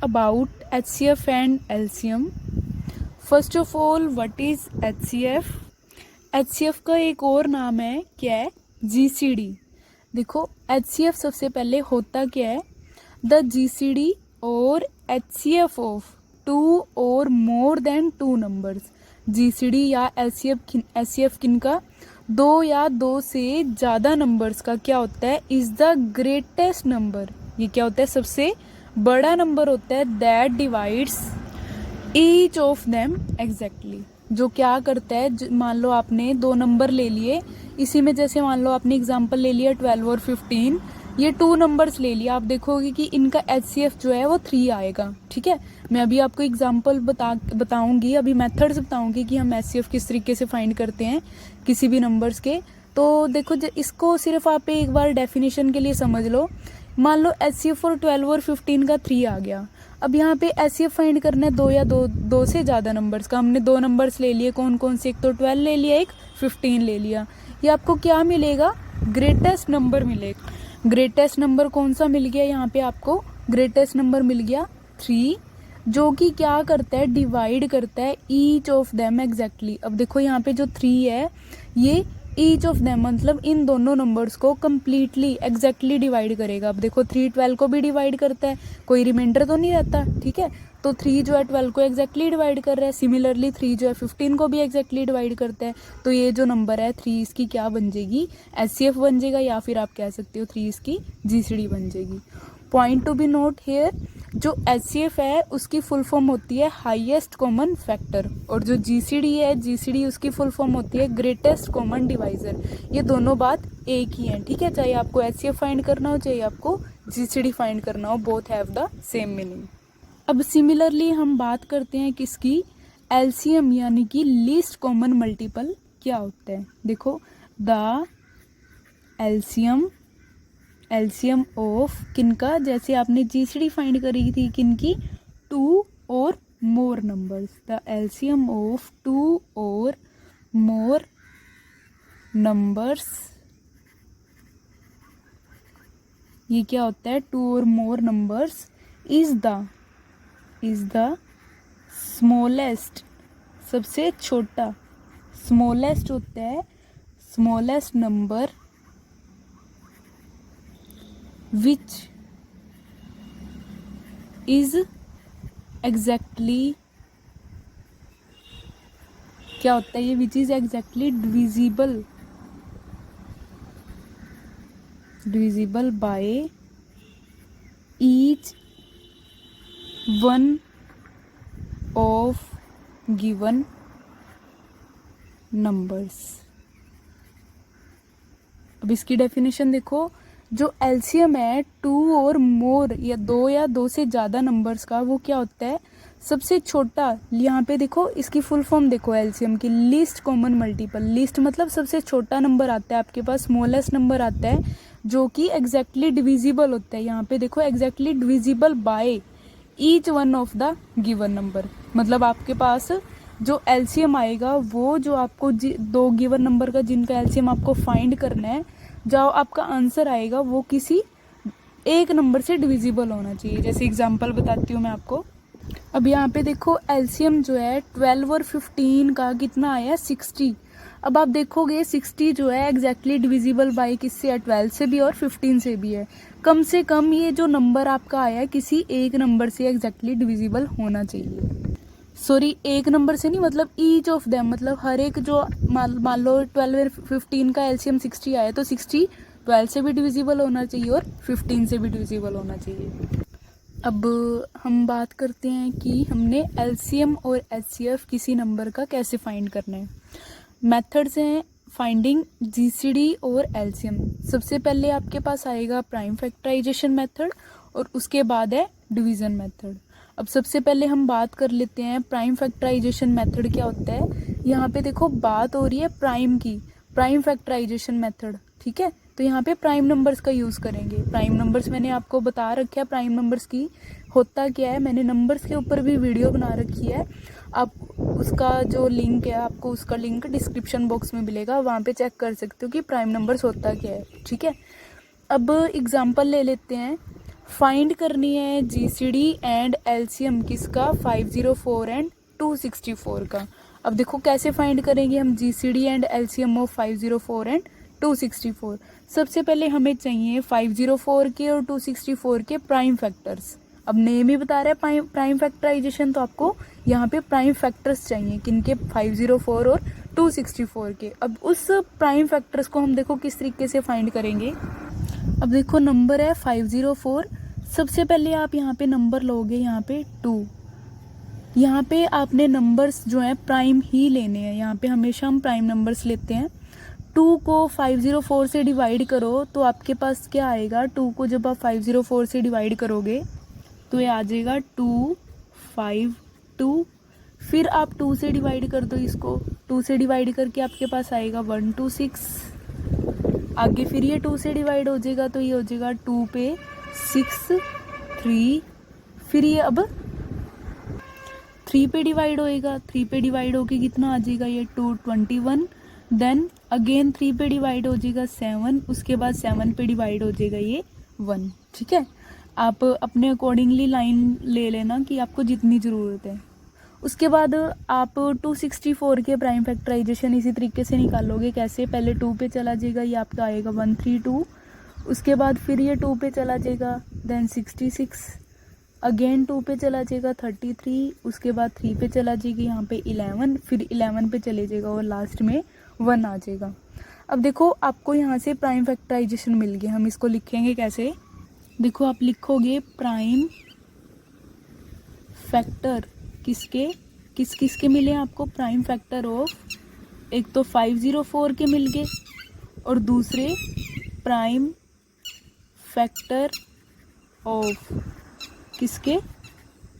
about HCF and LCM. First of all what is HCF? HCF का एक और नाम है, क्या है? GCD. देखो HCF सबसे पहले होता क्या है? द GCD और HCF ऑफ टू और more than two numbers. GCD या HCF किनका? दो या दो से ज़्यादा नंबर्स का क्या होता है? Is the greatest number. ये क्या होता है? सबसे बड़ा नंबर होता है that divides each of them exactly. जो क्या करता है, मान लो आपने दो नंबर ले लिए, इसी में जैसे मान लो आपने एग्जांपल ले लिया 12 और 15, ये टू नंबर्स ले लिया, आप देखोगे कि इनका HCF जो है वो 3 आएगा. ठीक है, मैं अभी आपको एग्जांपल बताऊंगी, अभी मेथड्स बताऊंगी कि हम HCF किस तरीके से फाइंड करते हैं किसी भी नंबर्स के. तो देखो इसको सिर्फ आप एक बार डेफिनेशन के लिए समझ लो. मान लो HCF और 12 और 15 का 3 आ गया. अब यहाँ पे HCF फाइंड करना है दो या दो से ज़्यादा नंबर्स का. हमने दो नंबर्स ले लिए, कौन कौन से? एक तो 12 ले लिया, एक 15 ले लिया. ये आपको क्या मिलेगा? ग्रेटेस्ट नंबर मिलेगा. ग्रेटेस्ट नंबर कौन सा मिल गया यहाँ पे आपको? ग्रेटेस्ट नंबर मिल गया 3, जो कि क्या करता है? डिवाइड करता है ईच ऑफ देम एग्जैक्टली. अब देखो यहाँ पे जो 3 है, ये ईच ऑफ देम मतलब इन दोनों नंबर्स को कम्प्लीटली एग्जैक्टली डिवाइड करेगा. अब देखो 3 12 को भी डिवाइड करता है, कोई रिमाइंडर तो नहीं रहता. ठीक है, तो 3 जो है 12 को एग्जैक्टली डिवाइड कर रहा है. सिमिलरली 3 जो है 15 को भी एग्जैक्टली डिवाइड करता है. तो ये जो नंबर है 3, इसकी क्या बन जाएगी? HCF बन जाएगा, या फिर आप कह सकते हो 3 इसकी GCD बन जाएगी. Point to be note here, जो HCF है उसकी फुल फॉर्म होती है हाईएस्ट कॉमन फैक्टर, और जो GCD है, GCD उसकी फुल फॉर्म होती है ग्रेटेस्ट कॉमन डिवाइजर. ये दोनों बात एक ही है. ठीक है, चाहे आपको HCF फाइंड करना हो, चाहे आपको GCD फाइंड करना हो, both have the same meaning. अब सिमिलरली हम बात करते हैं किसकी? LCM यानी कि लीस्ट कॉमन मल्टीपल क्या होता है. देखो द LCM ऑफ किनका? जैसे आपने GCD फाइंड करी थी किनकी? 2 और मोर नंबर्स. द LCM ऑफ 2 और मोर नंबर्स, ये क्या होता है? 2 और मोर नंबर्स इज द स्मॉलेस्ट, सबसे छोटा. स्मॉलेस्ट होता है smallest number which is exactly, क्या होता है ये? Which is exactly divisible by each one of given numbers. अब इसकी डेफिनेशन देखो. जो LCM है 2 और मोर या दो से ज़्यादा नंबर्स का, वो क्या होता है? सबसे छोटा. यहाँ पे देखो इसकी फुल फॉर्म देखो LCM की, लीस्ट कॉमन मल्टीपल. लीस्ट मतलब सबसे छोटा नंबर आता है आपके पास, स्मॉलेस्ट नंबर आता है जो कि एग्जैक्टली डिविजिबल होता है. यहाँ पे देखो exactly divisible by each one of the given number. मतलब आपके पास जो LCM आएगा, वो जो आपको दो गिवन नंबर का जिनका LCM आपको फाइंड करना है, जो आपका आंसर आएगा वो किसी एक नंबर से डिविजिबल होना चाहिए. जैसे एग्जांपल बताती हूँ मैं आपको. अब यहाँ पे देखो LCM जो है 12 और 15 का कितना आया? 60. अब आप देखोगे 60 जो है एग्जैक्टली डिविजिबल बाय किससे है? 12 से भी और 15 से भी है. कम से कम ये जो नंबर आपका आया किसी एक नंबर से एग्जैक्टली डिविजिबल होना चाहिए. सॉरी, एक नंबर से नहीं, मतलब ईच ऑफ देम, मतलब हर एक जो मान लो 12 और 15 का LCM 60 आया, तो 60 12 से भी डिविजिबल होना चाहिए और 15 से भी डिविजिबल होना चाहिए. अब हम बात करते हैं कि हमने LCM और HCF किसी नंबर का कैसे फाइंड करना है. मेथड्स हैं फाइंडिंग GCD और LCM. सबसे पहले आपके पास आएगा प्राइम फैक्टराइजेशन मेथड, और उसके बाद है डिवीजन मेथड. अब सबसे पहले हम बात कर लेते हैं प्राइम फैक्टराइजेशन मेथड क्या होता है. यहाँ पे देखो बात हो रही है प्राइम की, प्राइम फैक्टराइजेशन मेथड. ठीक है, तो यहाँ पे प्राइम नंबर्स का यूज़ करेंगे. प्राइम नंबर्स मैंने आपको बता रखा है प्राइम नंबर्स की होता क्या है. मैंने नंबर्स के ऊपर भी वीडियो बना रखी है, आप उसका जो लिंक है, आपको उसका लिंक डिस्क्रिप्शन बॉक्स में मिलेगा, वहाँ पे चेक कर सकते हो कि प्राइम नंबर्स होता क्या है. ठीक है, अब एग्जांपल ले लेते हैं. फाइंड करनी है जीसीडी एंड एलसीएम किसका, 504 एंड 264 का। अब देखो कैसे फाइंड करेंगे हम GCD and LCM of 504 and 264। सबसे पहले हमें चाहिए 504 के और 264 के प्राइम फैक्टर्स। अब नेम ही बता रहा है प्राइम फैक्टराइजेशन, तो आपको यहाँ पे प्राइम फैक्टर्स चाहिए किनके, 504 और 264 के। अब उस प्राइम फैक्टर्स को हम देखो किस तरीके से फाइंड करेंगे। अब देखो नंबर है 504, सबसे पहले आप यहाँ पे नंबर लोगे, यहाँ पे 2, यहाँ पे आपने नंबर्स जो हैं प्राइम ही लेने हैं। यहाँ पे हमेशा हम प्राइम नंबर्स लेते हैं। 2 को 504 से डिवाइड करो तो आपके पास क्या आएगा, 2 को जब आप 504 से डिवाइड करोगे तो ये आ जाएगा 252। फिर आप 2 से डिवाइड कर दो इसको, 2 से डिवाइड करके आपके पास आएगा 126। आगे फिर ये 2 से डिवाइड हो जाएगा तो ये हो जाएगा 2 पे 6, 3, फिर ये अब 3 पे डिवाइड होएगा, 3 पे डिवाइड होके कितना आ जाएगा ये 221। देन अगेन 3 पे डिवाइड हो जाएगा 7, उसके बाद 7 पे डिवाइड हो जाएगा ये 1। ठीक है, आप अपने अकॉर्डिंगली लाइन ले लेना कि आपको जितनी ज़रूरत है। उसके बाद आप 264 के प्राइम फैक्टराइजेशन इसी तरीके से निकालोगे। कैसे, पहले 2 पे चला जाएगा, ये आपका आएगा 132, उसके बाद फिर ये 2 पे चला जाएगा, देन 66, अगेन 2 पे चला जाएगा 33, उसके बाद 3 पे चला जाएगी यहाँ पे 11, फिर 11 पे चले जाएगा और लास्ट में 1 आ जाएगा। अब देखो आपको यहाँ से प्राइम फैक्टराइजेशन मिल गया, हम इसको लिखेंगे कैसे। देखो आप लिखोगे प्राइम फैक्टर किसके, किस किस के मिले आपको, प्राइम फैक्टर ऑफ, एक तो 504 के मिल गए और दूसरे प्राइम फैक्टर ऑफ किसके,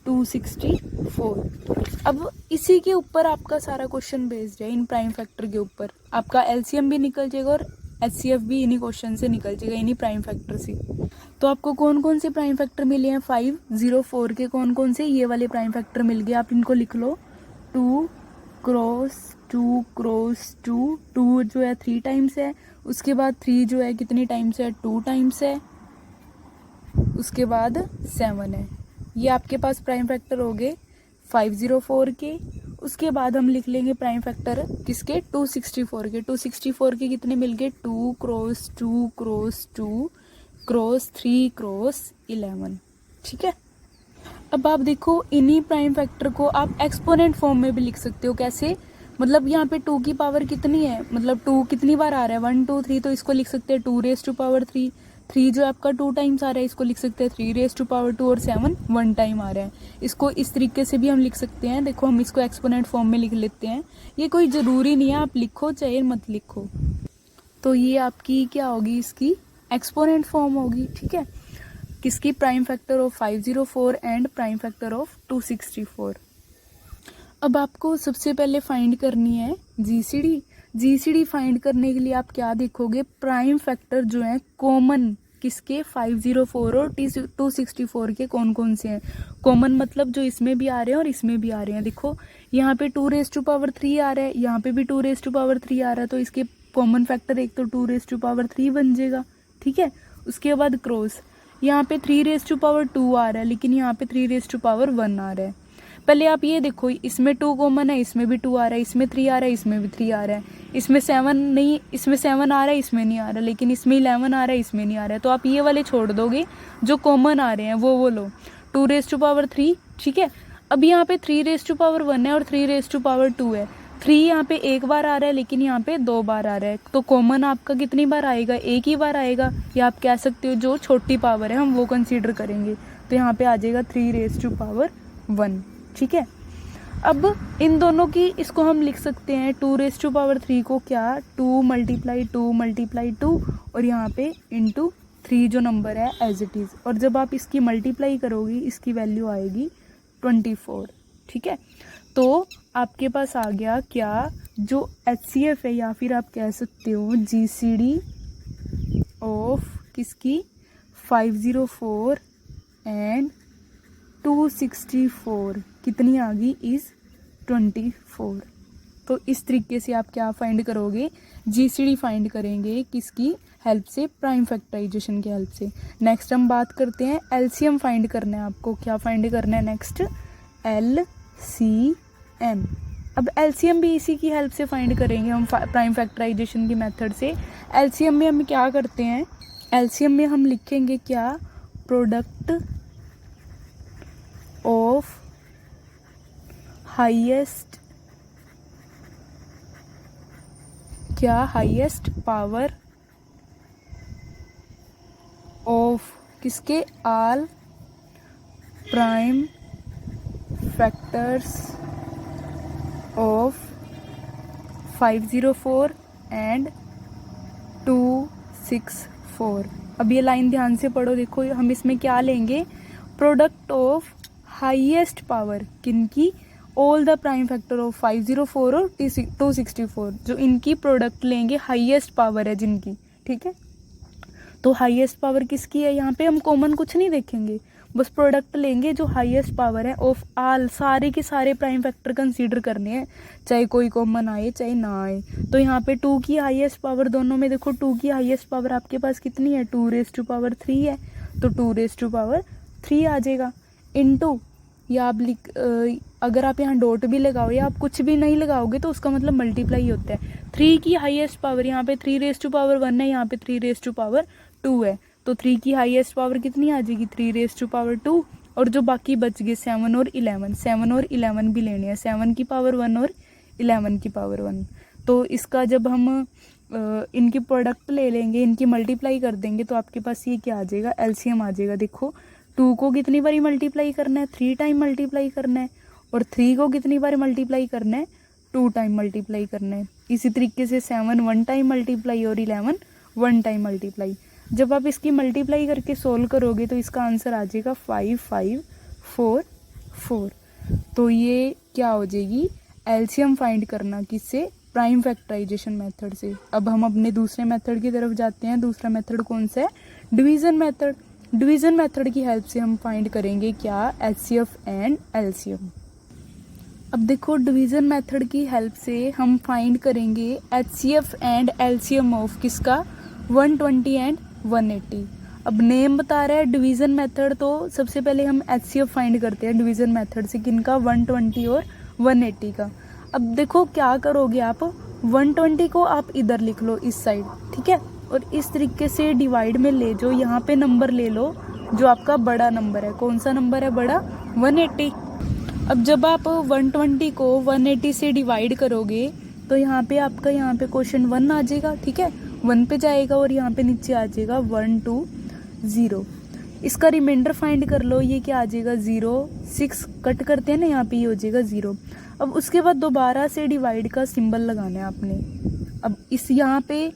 264। अब इसी के ऊपर आपका सारा क्वेश्चन बेस्ड है, इन प्राइम फैक्टर के ऊपर आपका एलसीएम भी निकल जाएगा और एचसीएफ भी इन्हीं क्वेश्चन से निकल जाएगा, इन्हीं प्राइम फैक्टर से। तो आपको कौन कौन से प्राइम फैक्टर मिले हैं, 504 के कौन कौन से, ये वाले प्राइम फैक्टर मिल गए, आप इनको लिख लो। 2 क्रॉस 2 क्रॉस 2, 2 जो है 3 टाइम्स है, उसके बाद 3 जो है कितनी टाइम्स है, 2 टाइम्स है, उसके बाद 7 है। ये आपके पास प्राइम फैक्टर हो गए 504 के। उसके बाद हम लिख लेंगे प्राइम फैक्टर किसके, 264 के। 264 के कितने मिल गए, 2 क्रॉस 2 क्रॉस 2 क्रॉस 3 क्रॉस 11। ठीक है, अब आप देखो इन्हीं प्राइम फैक्टर को आप एक्सपोनेंट फॉर्म में भी लिख सकते हो। कैसे, मतलब यहाँ पे 2 की पावर कितनी है, मतलब 2 कितनी बार आ रहा है, 1 2 3, तो इसको लिख सकते हैं 2 रेज़ टू पावर 3। 3 जो आपका 2 टाइम्स आ रहा है, इसको लिख सकते हैं 3 रेज़ टू पावर 2, और 7 1 टाइम आ रहा है, इसको इस तरीके से भी हम लिख सकते हैं। देखो हम इसको एक्सपोनेंट फॉर्म में लिख लेते हैं, ये कोई ज़रूरी नहीं है आप लिखो चाहे मत लिखो। तो ये आपकी क्या होगी, इसकी एक्सपोनेंट फॉर्म होगी। ठीक है, किसकी, prime factor of 504 and prime factor of 264। अब आपको सबसे पहले फाइंड करनी है जीसीडी। जीसीडी फाइंड करने के लिए आप क्या देखोगे, प्राइम फैक्टर जो है कॉमन किसके, 504 और 264 के कौन कौन से हैं। कॉमन मतलब जो इसमें भी आ रहे हैं और इसमें भी आ रहे हैं। देखो यहाँ पे 2 रेज़ टू पावर 3 आ रहा है, यहाँ पे भी 2 रेज़ टू पावर 3 आ रहा है, तो इसके कॉमन फैक्टर एक तो 2 रेज़ टू पावर 3 बन जाएगा। ठीक है, उसके बाद क्रॉस, यहाँ पे 3 रेज़ टू पावर 2 आ रहा है, लेकिन यहाँ पे 3 रेज़ टू पावर 1 आ रहा है। पहले आप ये देखो, इसमें 2 कॉमन है, इसमें भी 2 आ रहा है, इसमें 3 आ रहा है, इसमें भी 3 आ रहा है, इसमें 7 नहीं, इसमें 7 आ रहा है, इसमें नहीं आ रहा, लेकिन इसमें 11 आ रहा है, इसमें नहीं आ रहा है। तो आप ये वाले छोड़ दोगे, जो कॉमन आ रहे हैं वो लो, 2 रेज़ टू पावर 3। ठीक है, अब यहाँ पे 3 रेज़ टू पावर 1 है और 3 रेज़ टू पावर 2 है। 3 यहाँ पे एक बार आ रहा है, लेकिन यहाँ पे 2 बार आ रहा है, तो कॉमन आपका कितनी बार आएगा, एक ही बार आएगा, या आप कह सकते हो जो छोटी पावर है हम वो कंसीडर करेंगे, तो यहाँ पे आ जाएगा 3 रेज़ टू पावर 1। ठीक है, अब इन दोनों की इसको हम लिख सकते हैं 2 रेज़ टू पावर 3 को क्या, 2 × 2 × 2 और यहाँ पे इंटू 3 जो नंबर है एज इट इज़, और जब आप इसकी मल्टीप्लाई करोगी इसकी वैल्यू आएगी 24। ठीक है, तो आपके पास आ गया क्या, जो एचसीएफ है, या फिर आप कह सकते हो जीसीडी ऑफ किसकी, 504 एंड 264 कितनी आ गई, इज़ 24। तो इस तरीके से आप क्या फाइंड करोगे, जीसीडी फाइंड करेंगे किसकी हेल्प से, प्राइम फैक्टराइजेशन की हेल्प से। नेक्स्ट हम बात करते हैं एलसीएम फाइंड करना है आपको। क्या फाइंड करना है नेक्स्ट, एलसीएम। अब एलसीएम भी इसी की हेल्प से फाइंड करेंगे हम प्राइम फैक्टराइजेशन की मेथड से। एलसीएम में हम क्या करते हैं, एलसीएम में हम लिखेंगे क्या, प्रोडक्ट ऑफ हाईएस्ट, क्या, हाईएस्ट पावर ऑफ किसके, all prime factors of 504 and 264। अब ये लाइन ध्यान से पढ़ो, देखो हम इसमें क्या लेंगे, प्रोडक्ट ऑफ हाईएस्ट पावर किनकी, all the prime factor of 504 और 264, जो इनकी प्रोडक्ट लेंगे, हाईएस्ट पावर है जिनकी, ठीक है। तो हाईएस्ट पावर किसकी है, यहाँ पे हम कॉमन कुछ नहीं देखेंगे, बस प्रोडक्ट लेंगे जो हाईएस्ट पावर है ऑफ ऑल, सारे के सारे प्राइम फैक्टर कंसीडर करने हैं, चाहे कोई कॉमन आए चाहे ना आए। तो यहाँ पे 2 की हाईएस्ट पावर, दोनों में देखो 2 की हाईएस्ट पावर आपके पास कितनी है, 2⁻³ है, तो 2⁻³ आ जाएगा, इनटू, या आप अगर आप यहाँ डॉट भी लगाओ या आप कुछ भी नहीं लगाओगे तो उसका मतलब मल्टीप्लाई होता है। 3 की हाईएस्ट पावर, यहाँ पे 3⁻1 है, यहाँ पे 3⁻2 है, तो 3 की हाईएस्ट पावर कितनी आ जाएगी, 3⁻2, और जो बाकी बच गए 7 और 11, 7 और 11 भी लेने हैं, 7 की पावर 1 और 11 की पावर 1। तो इसका जब हम इनकी प्रोडक्ट ले लेंगे, इनकी मल्टीप्लाई कर देंगे, तो आपके पास ये क्या आ जाएगा, एलसीएम आ जाएगा। देखो 2 को कितनी बारी मल्टीप्लाई करना है, 3 टाइम मल्टीप्लाई करना है, और 3 को कितनी बार मल्टीप्लाई करना है, 2 टाइम मल्टीप्लाई करना है। इसी तरीके से 7 1 टाइम मल्टीप्लाई और 11 1 टाइम मल्टीप्लाई। जब आप इसकी मल्टीप्लाई करके सोल्व करोगे तो इसका आंसर आ जाएगा 5544। तो ये क्या हो जाएगी, एलसीएम फाइंड करना किससे, प्राइम फैक्टराइजेशन मेथड से। अब हम अपने दूसरे मेथड की तरफ जाते हैं। दूसरा मेथड कौन सा है, डिवीजन मेथड। डिवीजन मेथड की हेल्प से हम फाइंड करेंगे क्या, एचसीएफ एंड एलसीएम। अब देखो डिवीजन मेथड की हेल्प से हम फाइंड करेंगे एचसीएफ एंड एलसीएम ऑफ किसका, 120 एंड 180। अब नेम बता रहा है डिवीजन मेथड, तो सबसे पहले हम एचसीएफ फाइंड करते हैं डिवीजन मेथड से, किनका, 120 और 180 का। अब देखो क्या करोगे आप, 120 को आप इधर लिख लो इस साइड, ठीक है, और इस तरीके से डिवाइड में ले जो, यहाँ पे नंबर ले लो जो आपका बड़ा नंबर है। कौन सा नंबर है बड़ा, 180। अब जब आप 120 को 180 से डिवाइड करोगे तो यहाँ पे आपका, यहाँ पे क्वेश्चन 1 आ जाएगा, ठीक है, 1 पे जाएगा और यहाँ पे नीचे आ जाएगा 120। इसका रिमाइंडर फाइंड कर लो, ये क्या आ जाएगा 0, 6 कट करते हैं ना, यहाँ पे ये हो जाएगा 0। अब उसके बाद दोबारा से डिवाइड का सिंबल लगाना है आपने। अब इस यहाँ पे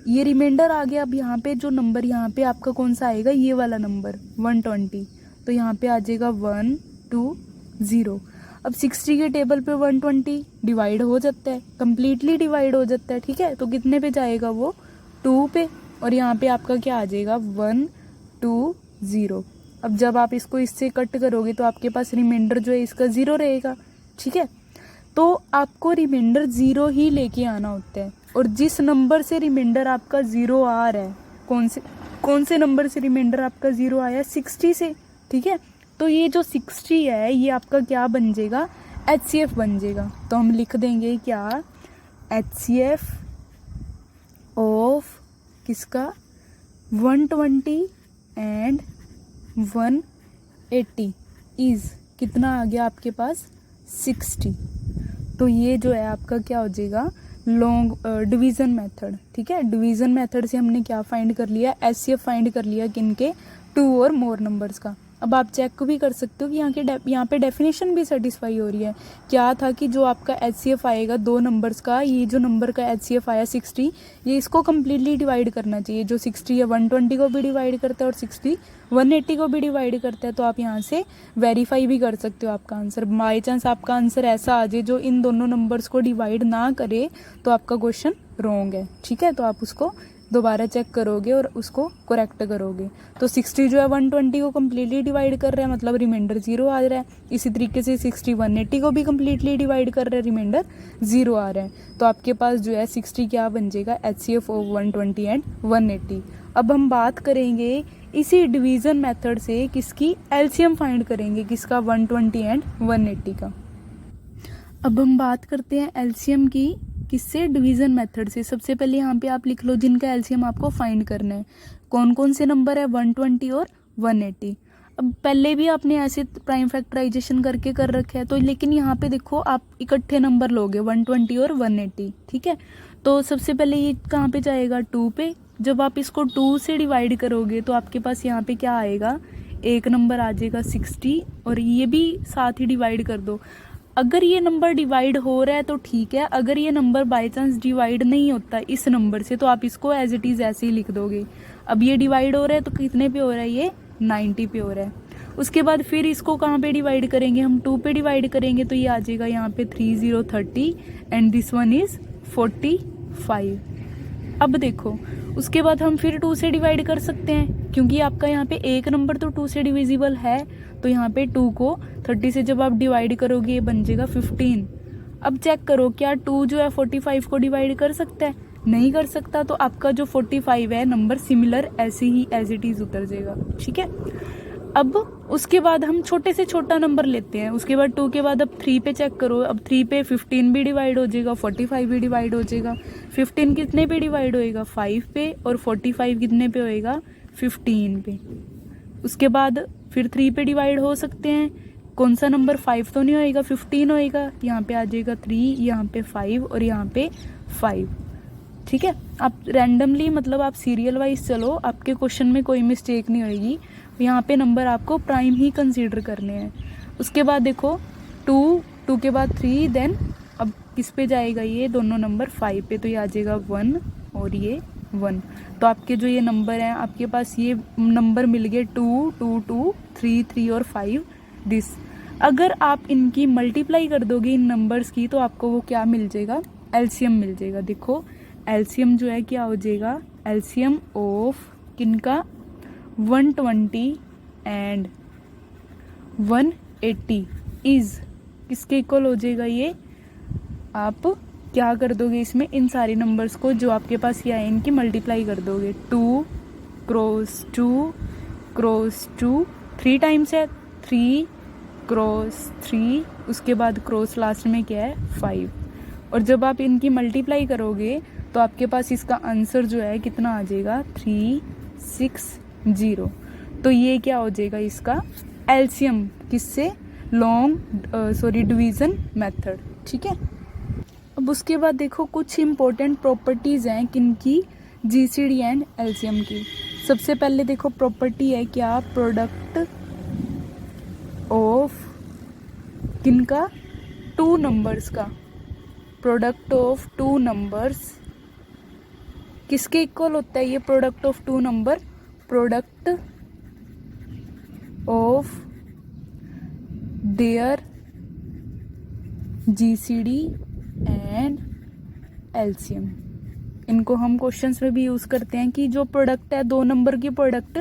ये रिमाइंडर आ गया। अब यहाँ पे जो नंबर, यहाँ पे आपका कौन सा आएगा, ये वाला नंबर 120, तो यहाँ पे आ जाएगा 120। अब 60 के टेबल पे 120 डिवाइड हो जाता है, कम्प्लीटली डिवाइड हो जाता है, ठीक है, तो कितने पे जाएगा वो, 2 पे, और यहाँ पे आपका क्या आ जाएगा 120। अब जब आप इसको इससे कट करोगे तो आपके पास रिमाइंडर जो है इसका 0 रहेगा, ठीक है। तो आपको रिमाइंडर 0 ही लेके आना होता है, और जिस नंबर से रिमाइंडर आपका 0 आ रहा है, कौन से नंबर से रिमाइंडर आपका 0 आया, 60 से, ठीक है। तो ये जो 60 है ये आपका क्या बन जाएगा, एचसीएफ बन जाएगा। तो हम लिख देंगे क्या, एचसीएफ ऑफ किसका, 120 एंड 180 इज कितना आ गया आपके पास, 60। तो ये जो है आपका क्या हो जाएगा, लॉन्ग डिवीजन मेथड, ठीक है। डिवीजन मेथड से हमने क्या फाइंड कर लिया, एचसीएफ फाइंड कर लिया किनके, 2 और मोर नंबर्स का। अब आप चेक भी कर सकते हो कि यहाँ पे डेफिनेशन भी सेटिस्फाई हो रही है। क्या था कि जो आपका एचसीएफ आएगा 2 नंबर्स का, ये जो नंबर का एचसीएफ आया 60, ये इसको कम्प्लीटली डिवाइड करना चाहिए। जो 60 है 120 को भी डिवाइड करता है और 60 180 को भी डिवाइड करता है। तो आप यहाँ से वेरीफाई भी कर सकते हो आपका आंसर। बाई चांस आपका आंसर ऐसा आ जाए जो इन दोनों नंबर्स को डिवाइड ना करे तो आपका क्वेश्चन रॉन्ग है, ठीक है। तो आप उसको दोबारा चेक करोगे और उसको करेक्ट करोगे। तो 60 जो है 120 को कम्प्लीटली डिवाइड कर रहा है, मतलब रिमाइंडर 0 आ रहा है। इसी तरीके से 60 180 को भी कम्प्लीटली डिवाइड कर रहा है, रिमाइंडर 0 आ रहा है। तो आपके पास जो है 60 क्या बन जाएगा, HCF ऑफ 120 एंड 180। अब हम बात करेंगे इसी डिवीज़न मेथड से किसकी एलसीएम फाइंड करेंगे, किसका 120 एंड 180 का। अब हम बात करते हैं एलसीएम की किससे, डिवीज़न मेथड से। सबसे पहले यहाँ पे आप लिख लो जिनका एलसीएम आपको फाइंड करना है। कौन कौन से नंबर है, 120 और 180। अब पहले भी आपने ऐसे प्राइम फैक्टराइजेशन करके कर रखा है, तो लेकिन यहाँ पे देखो आप इकट्ठे नंबर लोगे 120 और 180, ठीक है। तो सबसे पहले ये कहाँ पे जाएगा, 2 पे। जब आप इसको 2 से डिवाइड करोगे तो आपके पास यहाँ पे क्या आएगा, एक नंबर आ जाएगा 60, और ये भी साथ ही डिवाइड कर दो। अगर ये नंबर डिवाइड हो रहा है तो ठीक है, अगर ये नंबर बाय चांस डिवाइड नहीं होता इस नंबर से तो आप इसको एज इट इज़ ऐसे ही लिख दोगे। अब ये डिवाइड हो रहा है तो कितने पे हो रहा है, ये 90 पे हो रहा है। उसके बाद फिर इसको कहाँ पे डिवाइड करेंगे, हम 2 पे डिवाइड करेंगे, तो ये आ जाएगा यहाँ पे 3030 एंड दिस वन इज़ 45। अब देखो उसके बाद हम फिर 2 से डिवाइड कर सकते हैं, क्योंकि आपका यहाँ पे एक नंबर तो 2 से डिविजिबल है। तो यहाँ पे 2 को 30 से जब आप डिवाइड करोगे ये बन जाएगा 15। अब चेक करो क्या 2 जो है 45 को डिवाइड कर सकता है, नहीं कर सकता। तो आपका जो 45 है नंबर सिमिलर ऐसे ही एज इट इज़ उतर जाएगा, ठीक है। अब उसके बाद हम छोटे से छोटा नंबर लेते हैं। उसके बाद 2 के बाद अब 3 पे चेक करो। अब 3 पे 15 भी डिवाइड हो जाएगा, 45 भी डिवाइड हो जाएगा। 15 कितने पे डिवाइड होएगा, 5 पे, और 45 कितने पे होएगा, 15 पे। उसके बाद फिर 3 पे डिवाइड हो सकते हैं। कौन सा नंबर, 5 तो नहीं होएगा, 15 होएगा। यहाँ पे आ जाएगा 3, यहाँ पे 5 और यहाँ पे 5, ठीक है। आप रैंडमली मतलब आप सीरियल वाइज चलो, आपके क्वेश्चन में कोई मिस्टेक नहीं होएगी। यहाँ पे नंबर आपको प्राइम ही कंसीडर करने हैं। उसके बाद देखो 2 के बाद 3, देन अब किस पे जाएगा, ये दोनों नंबर 5 पे, तो ये आ जाएगा 1 और ये 1। तो आपके जो ये नंबर हैं आपके पास ये नंबर मिल गए 2 2 2 3 3 और 5 दिस। अगर आप इनकी मल्टीप्लाई कर दोगे इन नंबर्स की तो आपको वो क्या मिल जाएगा, एलसीएम मिल जाएगा। देखो एलसीएम जो है क्या हो जाएगा, एलसीएम ऑफ किनका, 120 एंड 180 इज किसके इक्वल हो जाएगा। ये आप क्या कर दोगे, इसमें इन सारे नंबर्स को जो आपके पास ये आए इनकी मल्टीप्लाई कर दोगे। 2 क्रॉस 2 क्रॉस 2 3 टाइम्स है, 3 क्रॉस 3, उसके बाद क्रॉस लास्ट में क्या है 5। और जब आप इनकी मल्टीप्लाई करोगे तो आपके पास इसका आंसर जो है कितना आ जाएगा, 360। तो ये क्या हो जाएगा इसका एलसीएम, किससे, डिवीज़न मेथड, ठीक है। अब उसके बाद देखो कुछ इंपॉर्टेंट प्रॉपर्टीज़ हैं किनकी, जीसीडी एंड एलसीएम की। सबसे पहले देखो प्रॉपर्टी है क्या, प्रोडक्ट ऑफ किनका, 2 नंबर्स का। प्रोडक्ट ऑफ 2 नंबर्स किसके इक्वल होता है ये product of 2 number, product of their GCD and LCM. इनको हम क्वेश्चंस में भी यूज करते हैं कि जो प्रोडक्ट है 2 नंबर की प्रोडक्ट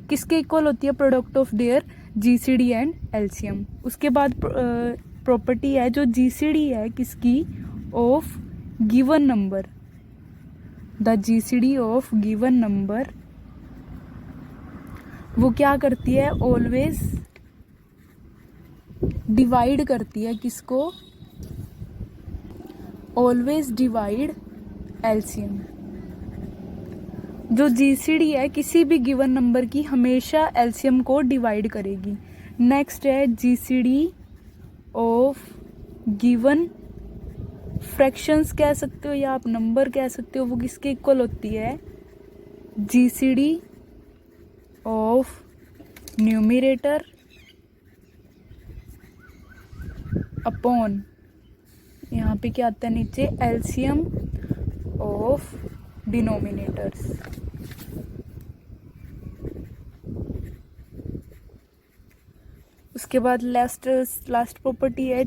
किसके इक्वल होती है, product of their GCD and LCM. उसके बाद प्रॉपर्टी है जो जीसीडी है किसकी, of given number, the GCD of given number वो क्या करती है, ऑलवेज डिवाइड करती है किसको, ऑलवेज डिवाइड एलसीएम। जो जीसीडी है किसी भी गिवन नंबर की हमेशा एलसीएम को डिवाइड करेगी। नेक्स्ट है जीसीडी ऑफ गिवन फ्रैक्शंस कह सकते हो या आप नंबर कह सकते हो, वो किसके इक्वल होती है, जीसीडी ऑफ न्यूमरेटर अपॉन, यहाँ पे क्या आता है नीचे, एलसीएम ऑफ डिनोमिनेटर्स। उसके बाद लास्ट प्रॉपर्टी है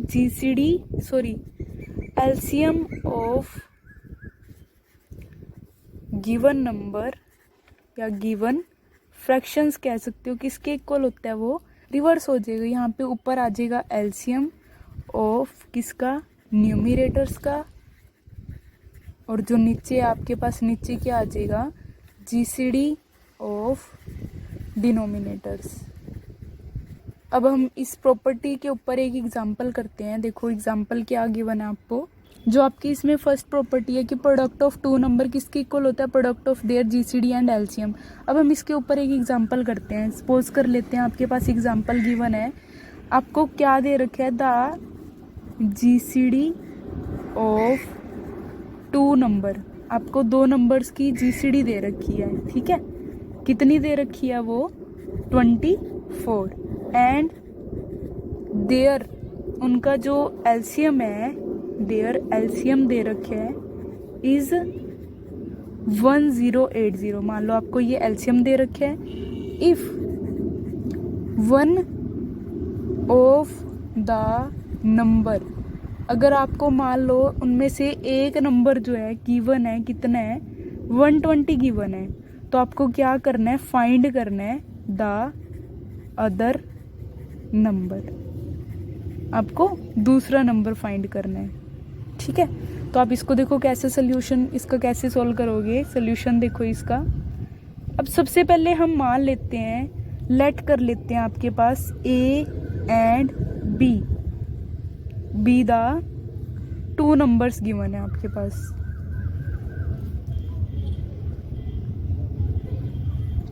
एलसीएम ऑफ गिवन नंबर या गिवन फ्रैक्शंस कह सकते हो किसके इक्वल होता है, वो रिवर्स हो जाएगा। यहाँ पे ऊपर आ जाएगा एलसीएम ऑफ किसका, न्यूमरेटर्स का, और जो नीचे आपके पास नीचे क्या आ जाएगा, जीसीडी ऑफ डिनोमिनेटर्स। अब हम इस प्रॉपर्टी के ऊपर एक एग्जांपल करते हैं। देखो एग्जांपल क्या गिवन है आपको, जो आपकी इसमें फर्स्ट प्रॉपर्टी है कि प्रोडक्ट ऑफ टू नंबर किसके इक्वल होता है, product of their GCD and LCM. अब हम इसके ऊपर एक एग्जांपल करते हैं। सपोज कर लेते हैं आपके पास एग्जांपल गिवन है, आपको क्या दे रखा है, the GCD of two number. आपको दो नंबर्स की जीसीडी दे रखी है, ठीक है, कितनी दे रखी है वो 24, एंड देयर उनका जो एलसीएम है, देयर एलसीएम दे रखे है इज 1080। मान लो आपको ये एलसीएम दे रखे है, if one of the number, अगर आपको मान लो उनमें से एक नंबर जो है गिवन है, कितना है 120 गिवन है, तो आपको क्या करना है, फाइंड करना है द अदर नंबर, आपको दूसरा नंबर फाइंड करना है, ठीक है। तो आप इसको देखो कैसे सोल्यूशन, इसका कैसे सॉल्व करोगे, सोल्यूशन देखो इसका। अब सबसे पहले हम मान लेते हैं, लेट कर लेते हैं आपके पास A and B the two numbers given है आपके पास,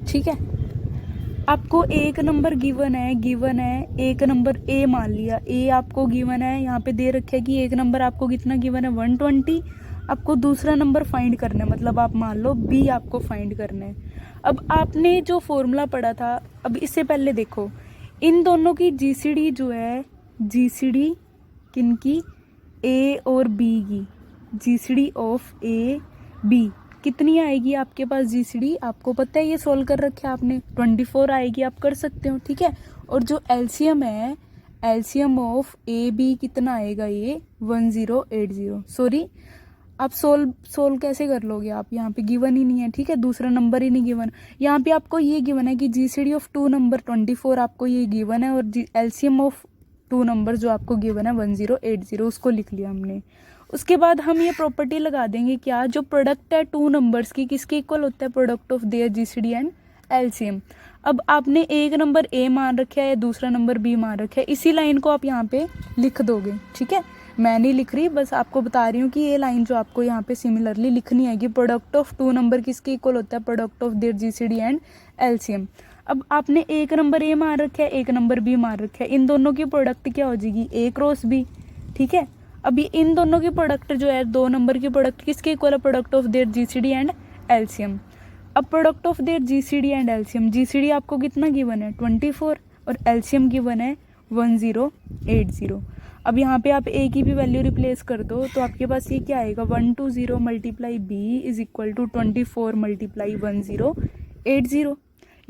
ठीक है। आपको एक नंबर गिवन है एक नंबर ए मान लिया, ए आपको गिवन है, यहाँ पे दे रखा है कि एक नंबर आपको कितना गिवन है 120। आपको दूसरा नंबर फाइंड करना है, मतलब आप मान लो बी आपको फाइंड करना है। अब आपने जो फॉर्मूला पढ़ा था, अब इससे पहले देखो इन दोनों की जीसीडी जो है, जीसीडी किनकी, ए और बी की, जीसीडी ऑफ ए बी कितनी आएगी आपके पास जीसीडी, आपको पता है, ये सोल्व कर रखे आपने, 24 आएगी, आप कर सकते हो, ठीक है। और जो एलसीएम है, एलसीएम ऑफ ए बी कितना आएगा, ये 1080। सॉरी, आप सोल्व कैसे कर लोगे, आप यहाँ पे गिवन ही नहीं है, ठीक है, दूसरा नंबर ही नहीं गिवन। यहाँ पे आपको ये गिवन है कि जीसीडी ऑफ टू नंबर 24 आपको ये गिवन है, और एलसीएम ऑफ टू नंबर जो आपको गिवन है 1080, उसको लिख लिया हमने। उसके बाद हम ये प्रॉपर्टी लगा देंगे, क्या, जो प्रोडक्ट है टू नंबर्स की किसके इक्वल होता है, product of their GCD and LCM. अब आपने एक नंबर ए मान रखा है या दूसरा नंबर बी मान रखा है, इसी लाइन को आप यहाँ पे लिख दोगे, ठीक है। मैं नहीं लिख रही, बस आपको बता रही हूँ कि ये लाइन जो आपको यहाँ पे सिमिलरली लिखनी है कि प्रोडक्ट ऑफ टू नंबर किसके इक्वल होता है, product of their GCD and LCM. अब आपने एक नंबर ए मान रखा है, एक नंबर बी मान रखा है, इन दोनों की प्रोडक्ट क्या हो जाएगी, ए क्रॉस बी, ठीक है। अभी इन दोनों की प्रोडक्ट जो है, दो नंबर की प्रोडक्ट किसके इक्वल है, product of their GCD and LCM. अब product of their GCD and LCM, GCD आपको कितना गिवन है 24 और एलसीएम गिवन है 1080। अब यहाँ पे आप ए की भी वैल्यू रिप्लेस कर दो, तो आपके पास ये क्या आएगा, 120 multiply b is equal to 24 multiply 1080।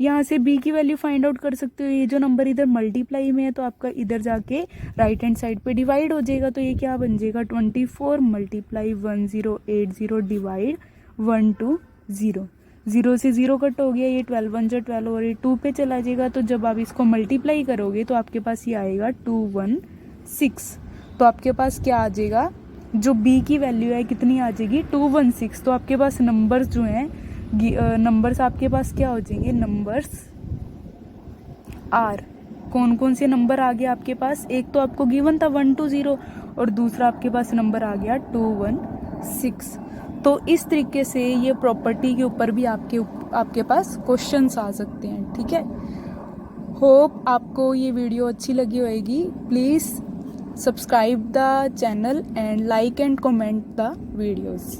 यहाँ से b की वैल्यू फाइंड आउट कर सकते हो, ये जो नंबर इधर मल्टीप्लाई में है तो आपका इधर जाके राइट हैंड साइड पे डिवाइड हो जाएगा, तो ये क्या बन जाएगा 24 मल्टीप्लाई 1080 डिवाइड 120, 0 से 0 कट हो गया, ये 12 1 जा 12 और ये 2 पे चला जाएगा। तो जब आप इसको मल्टीप्लाई करोगे तो आपके पास ये आएगा 216। तो आपके पास क्या आ जाएगा, जो b की वैल्यू है कितनी आ जाएगी 216। तो आपके पास नंबर्स जो हैं, नंबर्स आपके पास क्या हो जाएंगे, नंबर्स आर, कौन कौन से नंबर आ गया आपके पास, एक तो आपको गिवन था 120 और दूसरा आपके पास नंबर आ गया 216। तो इस तरीके से ये प्रॉपर्टी के ऊपर भी आपके पास क्वेश्चंस आ सकते हैं, ठीक है। होप आपको ये वीडियो अच्छी लगी होगी। Please subscribe the channel and like and comment the videos.